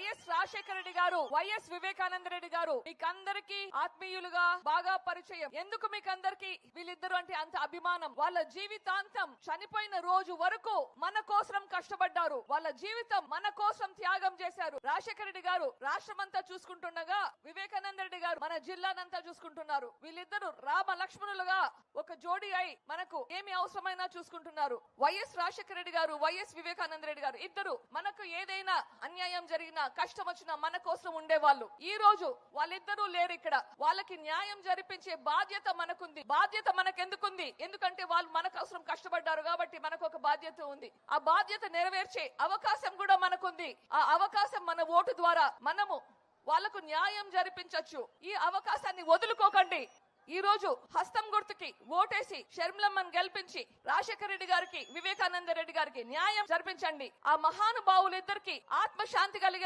YS Rajasekhara Reddy గారు, YS Vivekananda Reddy గారు మీకందరికి ఆత్మీయులుగా బాగా పరిచయం. ఎందుకు మీకందరికి వీళ్ళిద్దరు అంటే అంత అభిమానం? వాళ్ళ జీవితాంతం చనిపోయిన రోజు వరకు మన కోసం కష్టపడ్డారు. వాళ్ళ జీవితం మన కోసం త్యాగం చేశారు. రాజశేఖర రెడ్డి గారు రాష్ట్రమంతా చూసుకుంటుండగా వివేకానంద రెడ్డి గారు మన జిల్లానంతా చూసుకుంటున్నారు. వీళ్ళిద్దరు రామ లక్ష్మణులుగా ఒక జోడి అయి మనకు ఏమి అవసరమైనా చూసుకుంటున్నారు. వైఎస్ రాజశేఖర రెడ్డి గారు, వైఎస్ వివేకానంద రెడ్డి గారు ఇద్దరు మనకు ఏదైనా అన్యాయం జరిగినా, కష్టం వచ్చినా మన కోసం ఉండేవాళ్ళు. ఈ రోజు వాళ్ళిద్దరూ లేరు ఇక్కడ. వాళ్ళకి న్యాయం జరిపించే బాధ్యత మనకుంది. బాధ్యత మనకెందుకుంది? ఎందుకంటే వాళ్ళు మన కోసం కష్టపడ్డారు కాబట్టి మనకు ఒక బాధ్యత ఉంది. ఆ బాధ్యత నెరవేర్చే అవకాశం కూడా మనకుంది. ఆ అవకాశం మన ఓటు ద్వారా మనము వాళ్లకు న్యాయం జరిపించొచ్చు. ఈ అవకాశాన్ని వదులుకోకండి. ఈ రోజు హస్తం గుర్తుకి ఓటేసి షర్మిలమ్మను గెలిపించి రాజశేఖర రెడ్డి గారికి, వివేకానంద రెడ్డి గారికి న్యాయం జరిపించండి. ఆ మహానుభావులిద్దరికి ఆత్మశాంతి కలిగే